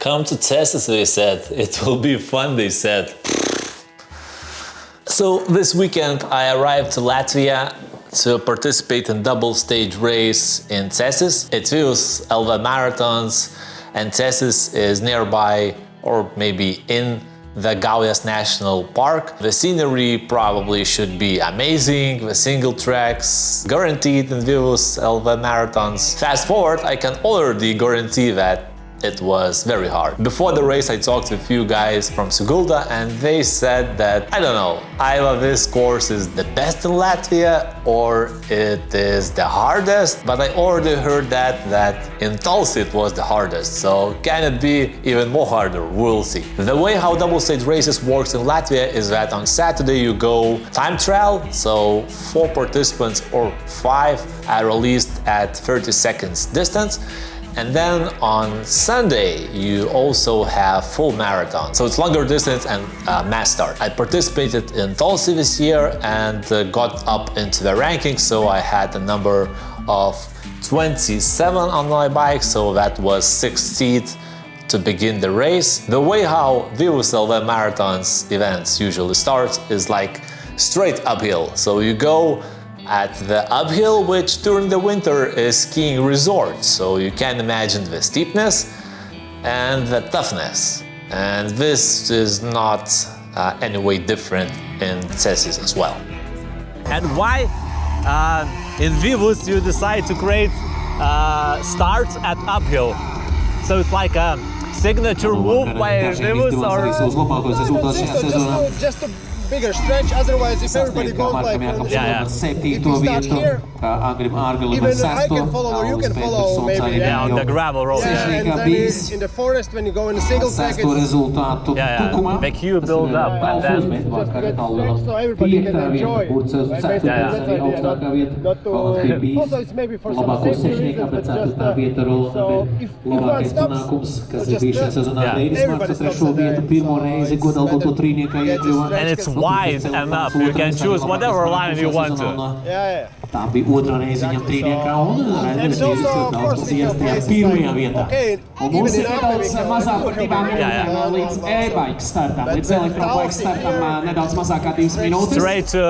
come to Cēsis, they said. It will be fun, they said. So this weekend I arrived to Latvia to participate in double stage race in Cēsis. It's Vivus.lv Marathons, and Cēsis is nearby, or maybe in the Gaujas National Park. The scenery probably should be amazing, the single tracks guaranteed in Vivus.lv Marathons. Fast forward, I can already guarantee that it was very hard. Before the race I talked to a few guys from Sigulda and they said that, I don't know, either this course is the best in Latvia or it is the hardest, but I already heard that in Tulsi it was the hardest, so can it be even more harder? We'll see. The way how double stage races works in Latvia is that on Saturday you go time trial, so 4 participants or 5 are released at 30 seconds distance. And then on Sunday, you also have full marathon. So it's longer distance and mass start. I participated in Tulsi this year and got up into the rankings. So I had a number of 27 on my bike. So that was 6 seats to begin the race. The way how Vivus.lv Marathons events usually start is like straight uphill. So you go at the uphill, which during the winter is skiing resort, so you can imagine the steepness and the toughness. And this is not any way different in Cēsis as well. And why in Vivus you decide to create starts at uphill? So it's like a signature move by Vivus, or just a bigger stretch, otherwise if everybody goes like if you start here, even I can follow or you can follow maybe on the gravel road. And then in the forest when you go in a single track, it's make you build up and then just get stretched so everybody can enjoy. Also it's maybe for some safety reasons, but just so if one stops, everybody stops and it's wide enough, you can choose whatever line you want to. Yeah. Tā bija otrā reize viņam trīniekā un redzēs, ka viņš iestājās pirmajā vietā. Un mums ir nedaudz mazāk par 2 minūtēm līdz e-bike startam, līdz elektrobike startam nedaudz mazāk kā 2 minūtes. Straight to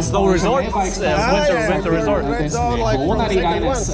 snow resort, winter resort. Un arī Rainers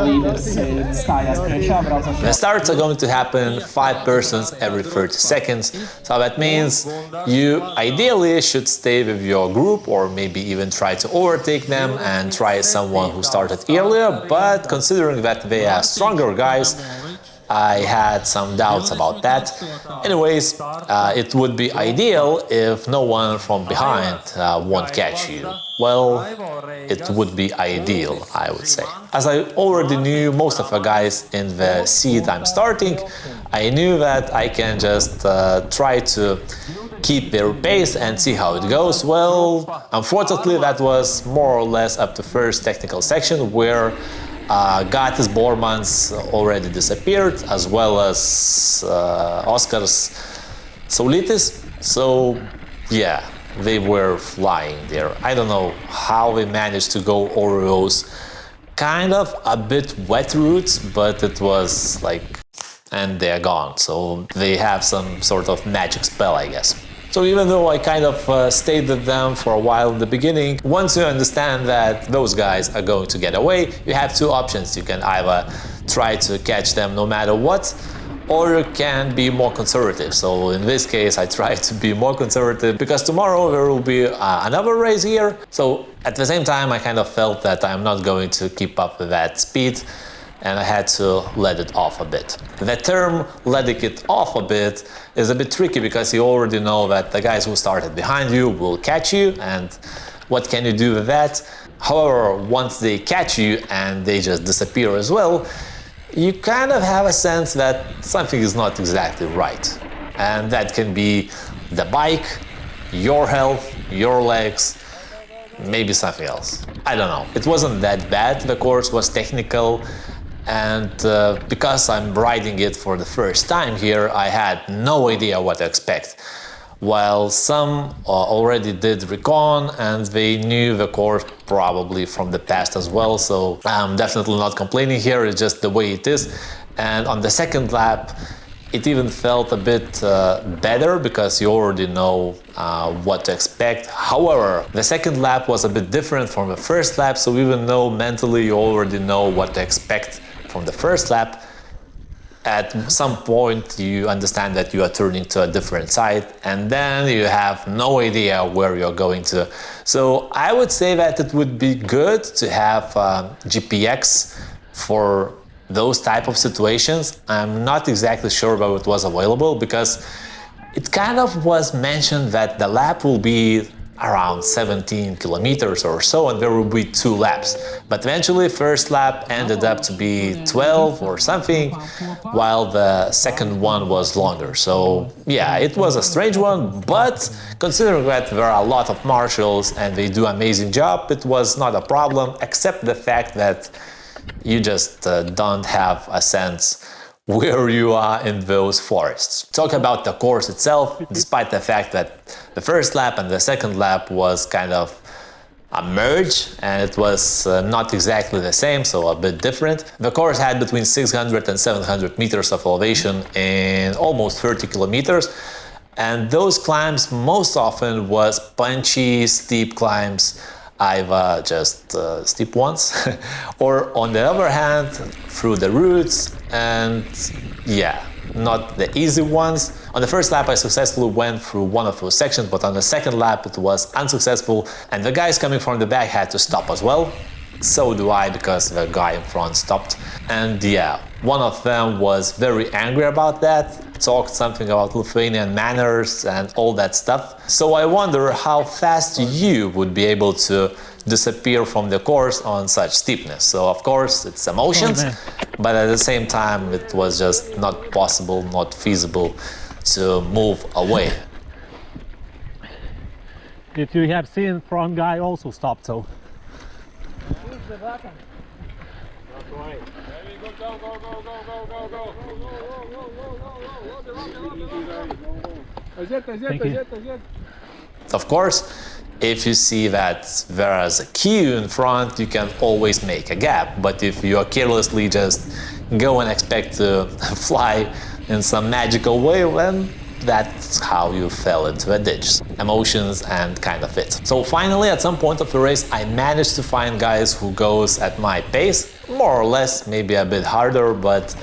līderis stājās priekšā, braucošajā. The starts are going to happen 5 persons every 30 seconds, so that means you ideally should stay with your group or maybe even try to overtake them and try someone who started earlier, but considering that they are stronger guys, I had some doubts about that. Anyways, it would be ideal if no one from behind won't catch you. Well, it would be ideal, I would say. As I already knew most of the guys in the seat I'm starting, I knew that I can just try to keep their pace and see how it goes. Well, unfortunately, that was more or less up to first technical section where Gatis Bormans already disappeared, as well as Oskars Saulitis. So yeah, they were flying there. I don't know how they managed to go over those kind of a bit wet routes, but it was like, and they're gone. So they have some sort of magic spell, I guess. So even though I kind of stayed with them for a while in the beginning, once you understand that those guys are going to get away, you have 2 options. You can either try to catch them no matter what, or you can be more conservative. So in this case, I try to be more conservative because tomorrow there will be another race here. So at the same time, I kind of felt that I'm not going to keep up with that speed, and I had to let it off a bit. The term letting it off a bit is a bit tricky because you already know that the guys who started behind you will catch you, and what can you do with that? However, once they catch you and they just disappear as well, you kind of have a sense that something is not exactly right. And that can be the bike, your health, your legs, maybe something else. I don't know. It wasn't that bad. The course was technical, and because I'm riding it for the first time here, I had no idea what to expect. while some already did recon and they knew the course probably from the past as well. So I'm definitely not complaining here, it's just the way it is. And on the second lap, it even felt a bit better because you already know what to expect. However, the second lap was a bit different from the first lap, so even though mentally you already know what to expect from the first lap, at some point you understand that you are turning to a different side and then you have no idea where you're going to. So I would say that it would be good to have GPX for those type of situations. I'm not exactly sure whether it was available because it kind of was mentioned that the lap will be around 17 kilometers or so and there will be 2 laps, but eventually first lap ended up to be 12 or something, while the second one was longer. So yeah, it was a strange one, but considering that there are a lot of marshals and they do an amazing job, it was not a problem, except the fact that you just don't have a sense where you are in those forests. Talk about the course itself, despite the fact that the first lap and the second lap was kind of a merge and it was not exactly the same, so a bit different. The course had between 600 and 700 meters of elevation in almost 30 kilometers, and those climbs most often was punchy, steep climbs, either just steep ones or on the other hand through the roots, and yeah, not the easy ones. On the first lap I successfully went through one of those sections, but on the second lap it was unsuccessful and the guys coming from the back had to stop as well. So do I, because the guy in front stopped. And yeah, one of them was very angry about that, talked something about Lithuanian manners and all that stuff. So I wonder how fast you would be able to disappear from the course on such steepness. So of course it's emotions, but at the same time it was just not possible, not feasible to move away. If you have seen, front guy also stopped, so. Of course, if you see that there is a queue in front, you can always make a gap. But if you are carelessly just go and expect to fly in some magical way, then that's how you fell into a ditch. Emotions and kind of it. So finally, at some point of the race, I managed to find guys who goes at my pace, more or less, maybe a bit harder, but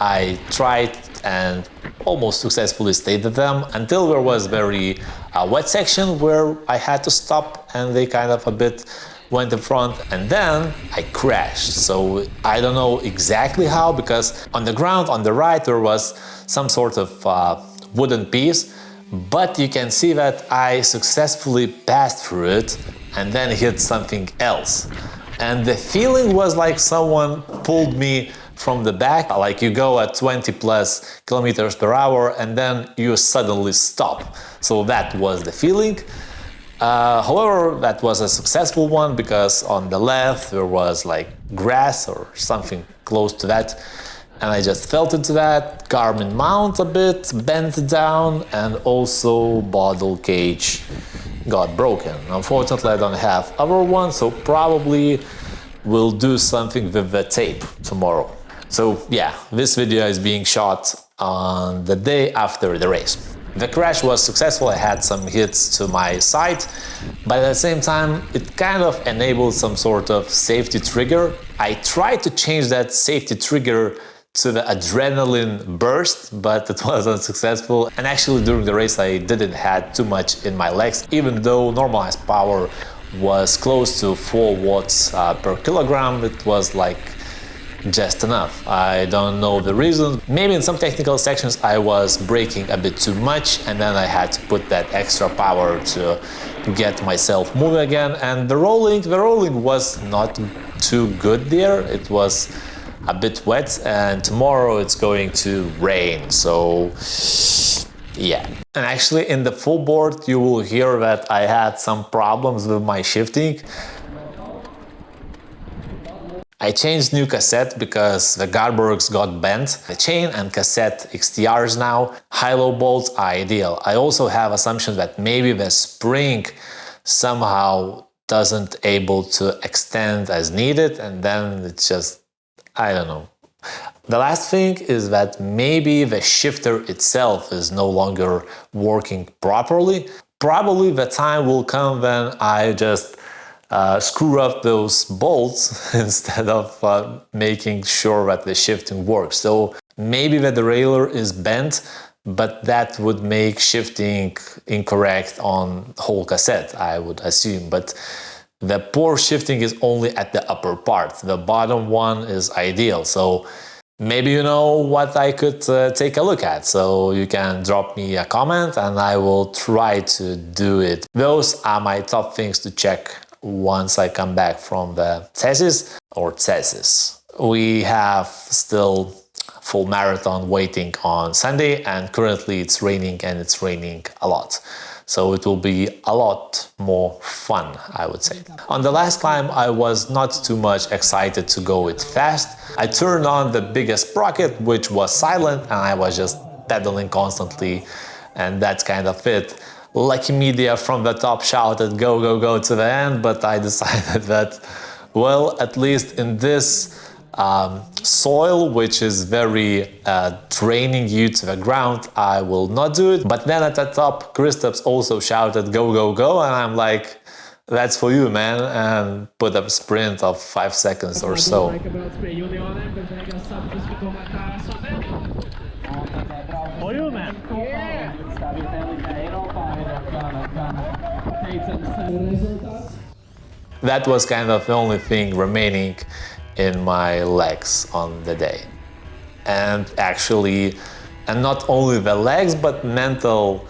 I tried and almost successfully stayed with them until there was very wet section where I had to stop and they kind of a bit went in front, and then I crashed. So I don't know exactly how, because on the ground on the right there was some sort of wooden piece, but you can see that I successfully passed through it and then hit something else. And the feeling was like someone pulled me from the back, like you go at 20 plus kilometers per hour and then you suddenly stop. So that was the feeling. However, that was a successful one because on the left there was like grass or something close to that, and I just felt into that. Garmin mount a bit bent down, and also bottle cage got broken. Unfortunately, I don't have other one, so probably we'll do something with the tape tomorrow. So yeah, this video is being shot on the day after the race. The crash was successful, I had some hits to my side, but at the same time it kind of enabled some sort of safety trigger. I tried to change that safety trigger to the adrenaline burst, but it was unsuccessful. And actually during the race I didn't have too much in my legs, even though normalized power was close to 4 watts per kilogram, it was like just enough. I don't know the reason. Maybe in some technical sections I was braking a bit too much and then I had to put that extra power to get myself moving again. And the rolling was not too good there. It was a bit wet and tomorrow it's going to rain, so yeah. And actually in the full board you will hear that I had some problems with my shifting. I changed new cassette because the Garbergs got bent. The chain and cassette XTRs now. High-low bolts are ideal. I also have assumption that maybe the spring somehow doesn't able to extend as needed, and then it's just, I don't know. The last thing is that maybe the shifter itself is no longer working properly. Probably the time will come when I just screw up those bolts instead of making sure that the shifting works. So maybe the derailleur is bent, but that would make shifting incorrect on whole cassette, I would assume. But the poor shifting is only at the upper part. The bottom one is ideal. So maybe you know what I could take a look at. So you can drop me a comment and I will try to do it. Those are my top things to check once I come back from the Cēsis or Cēsis. We have still full marathon waiting on Sunday, and currently it's raining, and it's raining a lot. So it will be a lot more fun, I would say. On the last climb, I was not too much excited to go it fast. I turned on the biggest sprocket, which was silent, and I was just pedaling constantly, and that's kind of it. Lucky media from the top shouted go, go, go to the end, but I decided that, well, at least in this soil, which is very draining you to the ground, I will not do it. But then at the top, Kristaps also shouted go, go, go, and I'm like, that's for you, man, and put a sprint of 5 seconds or so. For you, man. That was kind of the only thing remaining in my legs on the day. And actually, and not only the legs, but mental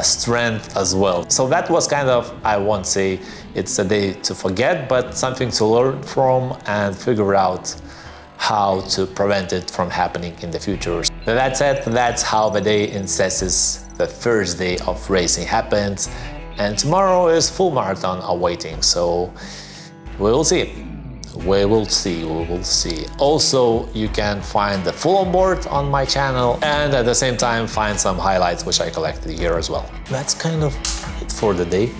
strength as well. So that was kind of, I won't say it's a day to forget, but something to learn from and figure out how to prevent it from happening in the future. That said, that's how the day in Cēsis, the first day of racing, happened. And tomorrow is full marathon awaiting, so we will see. We will see. Also, you can find the full onboard on my channel, and at the same time find some highlights which I collected here as well. That's kind of it for the day.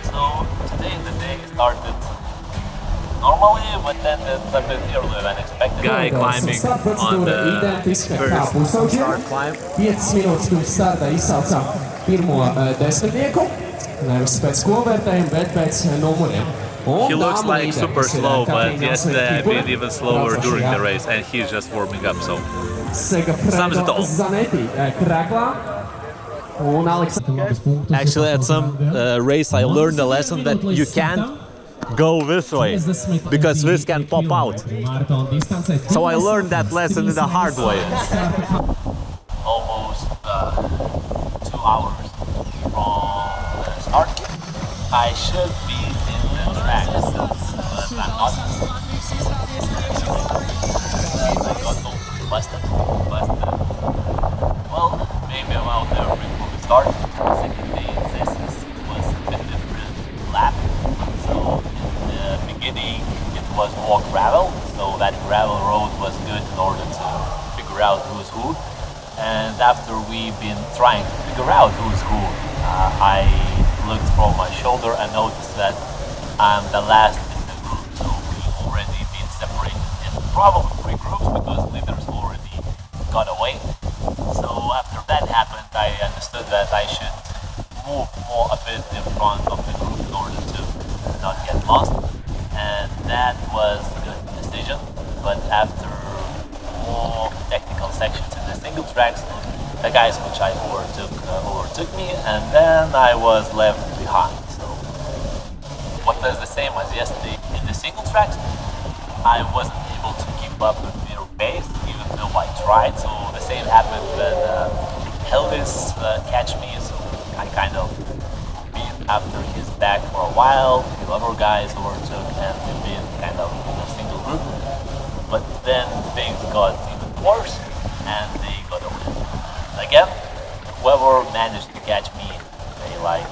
So today the day started normally, but then it's a bit earlier than expected. Guy climbing on the first start climb. 5 minūtes pirms starta izsaucām pirmo desmitnieku. Nevis pēc kopvērtējuma, bet pēc numuriem. He looks like super slow, but yesterday I've been even slower during the race, and he's just warming up, so sums it all. Actually, at some race I learned a lesson that you can't go this way, because this can pop out. So I learned that lesson in the hard way. Almost 2 hours from the start. I should be in the track, but I'm not. I got all busted. Well, maybe I'm out there before we start. Second day in Cēsis was a bit different lap. So in the beginning it was more gravel, so that gravel road was good in order to figure out who's who. And after we've been trying to figure out who's who, I looked from my shoulder and noticed that I'm the last in the group. So we've already been separated in probably 3 groups because leaders already got away. So after that happened, I understood that I should move more a bit in front of the group in order to not get lost. And that was a good decision. But after more technical sections in the single tracks, the guys which I overtook me, and then I was left behind. So what was the same as yesterday in the single tracks, I wasn't able to keep up with their pace, even though I tried. So the same happened when Elvis catch me, so I kind of been after his back for a while. A few other guys overtook, and we've been kind of in a single group. But then things got even worse, and they again, whoever managed to catch me, they like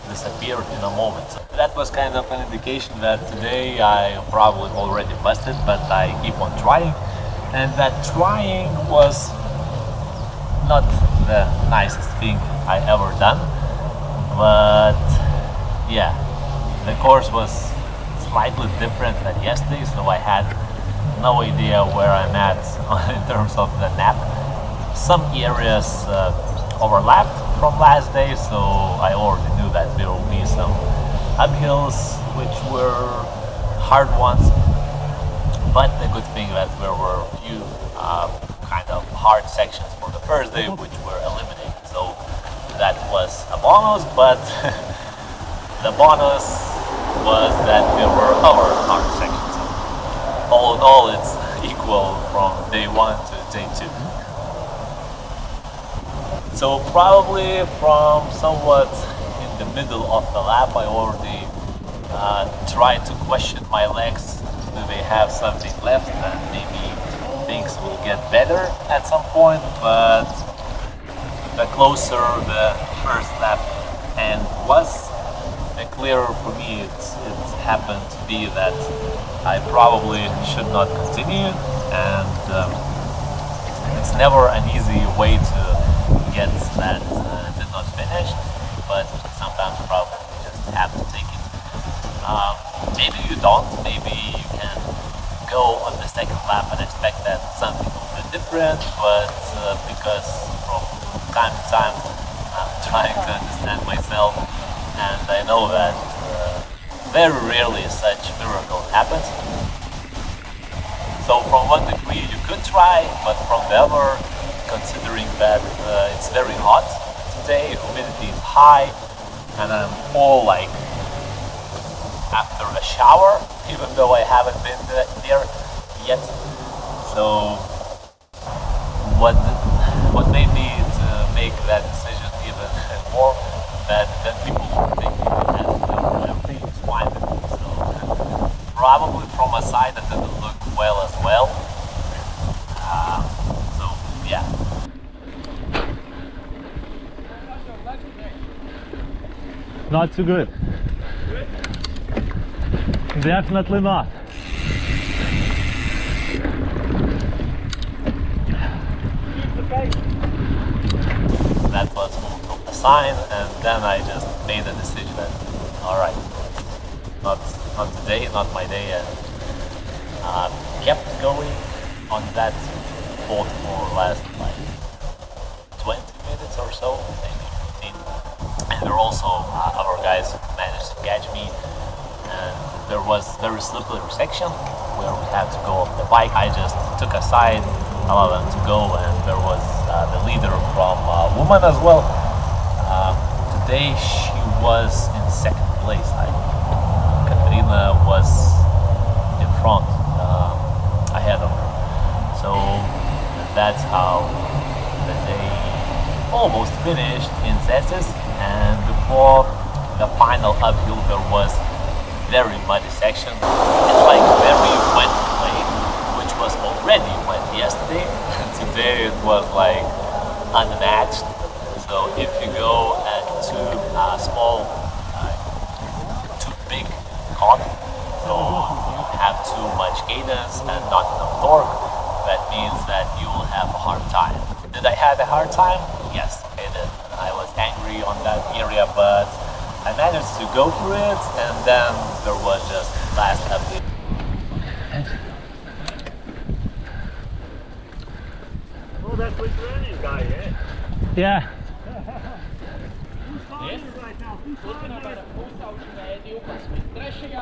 disappeared in a moment. So that was kind of an indication that today I probably already busted, but I keep on trying, and that trying was not the nicest thing I ever done, but yeah, the course was slightly different than yesterday, so I had no idea where I'm at in terms of the map. Some areas overlapped from last day, so I already knew that there will be some uphills which were hard ones, but the good thing that there were a few kind of hard sections for the first day which were eliminated, so that was a bonus. But the bonus was that there were other hard sections. All in all, it's equal from day 1 to day 2. So probably from somewhat in the middle of the lap, I already tried to question my legs. Do they have something left? And maybe things will get better at some point. But the closer the first lap end was, the clearer for me it happened to be that I probably should not continue. And it's never an easy way to get that did not finish, but sometimes you probably just have to take it. Maybe you don't, maybe you can go on the second lap and expect that something will be different, but because from time to time I'm trying to understand myself, and I know that very rarely such miracle happens. So from one degree you could try, but from the other, considering that it's very hot today, humidity is high, and I'm all like after a shower, even though I haven't been there yet. So what made me to make that decision even more, that people would think that everything is fine with me. So probably from a side that didn't look well as well. So yeah. Not too good. Definitely not. That was a sign, and then I just made a decision that, all right, not today, not my day, and kept going on that boat for last like 20 minutes or so, maybe 15. And there were also other guys who managed to catch me, and there was very slippery section where we had to go off the bike. I just took a side, allowed them to go, and there was the leader from woman as well. Today she was in second place. Katerina was in front, ahead of her. So that's how the day almost finished in Cēsis, and before the final uphill there was very muddy section. It's like very wet clay, which was already wet yesterday. Today it was like unmatched. So if you go at too small, too big cot, so you have too much cadence and not enough torque, that means that you will have a hard time. Did I have a hard time? Yes, I did. I was angry on that area, but I managed to go through it, and then there was just last update. Oh, that's Lithuanian guy, eh? Yeah.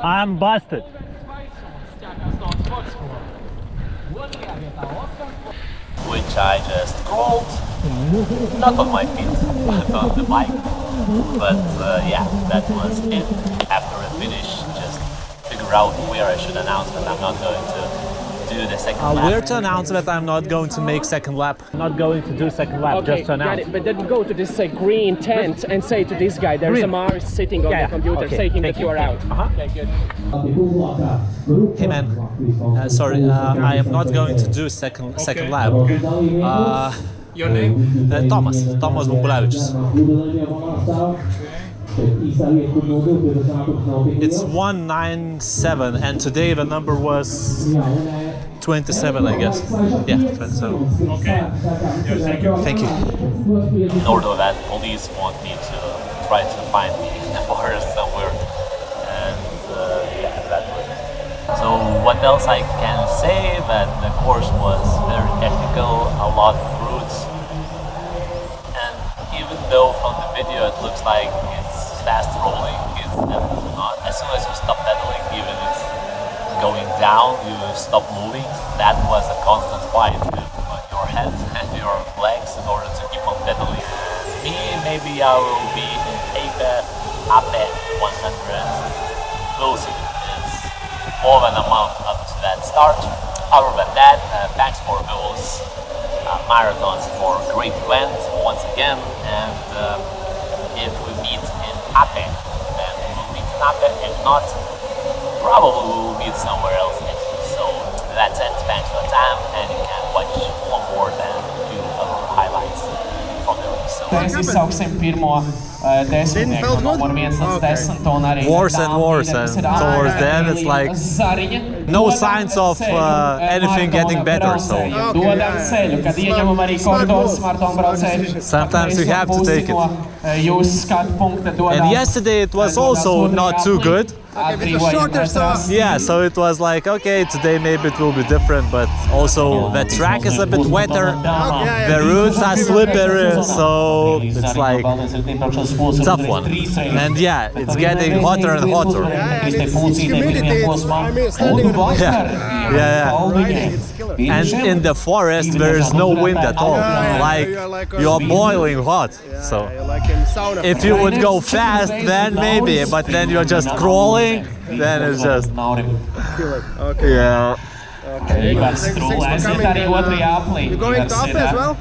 I'm busted. Which I just crawled, not on my feet, but on the bike. But yeah, that was it. After I finished, just figure out where I should announce that I'm not going to do the second lap. Where to announce that I'm not going to make second lap. I'm not going to do second lap, Okay, just to announce. got it. But then go to this green tent and say to this guy, there's a Mars sitting on the computer, okay. saying Thank that you are out. Uh-huh. Okay, good. Hey man, sorry, I am not going to do second lap. Your name? Tomas Bumbulevičius. It's 197, and today the number was 27, I guess. Yeah, 27. Okay. Thank you. In order that police want me to try to find me in the forest somewhere, and yeah, that was it. So what else I can say? That the course was very technical, a lot of routes, and even though from the video it looks like it's fast rolling, it's definitely not. As soon as you stop pedaling, even it's going down, you stop moving. That was a constant fight with your head and your legs in order to keep on pedaling. Me, maybe I will be in Ape 100. We'll see. It's more than a month up to that start. Other than that, thanks for those marathons for a great event once again. And if we meet in Ape, then we'll meet in Ape. If not, probably we'll meet somewhere else next week. So that's it. Thanks for the time, and you can watch Onboard and do other highlights from the race. So Mēs izsauksim pirmo desmitnieku no numur 1 līdz 10 un arī Worse and worse, and towards the end it's like no signs of anything getting better, so dodam ceļu, kad ieņemam arī koridorus maratonbraucēji. sometimes you have to take it. Jūsu skatu punkta dodam. And yesterday it was also not too good. Shorter stuff. Yeah, so it was like, okay, today maybe it will be different, but also the track is a bit wetter, the routes are slippery, so it's like tough one. And yeah, it's getting hotter and hotter. Yeah. And in the forest there is no wind at all, like you're boiling hot. So if you would go fast, then maybe, but then you're just crawling, then it's just, yeah. You're going to Ape as well?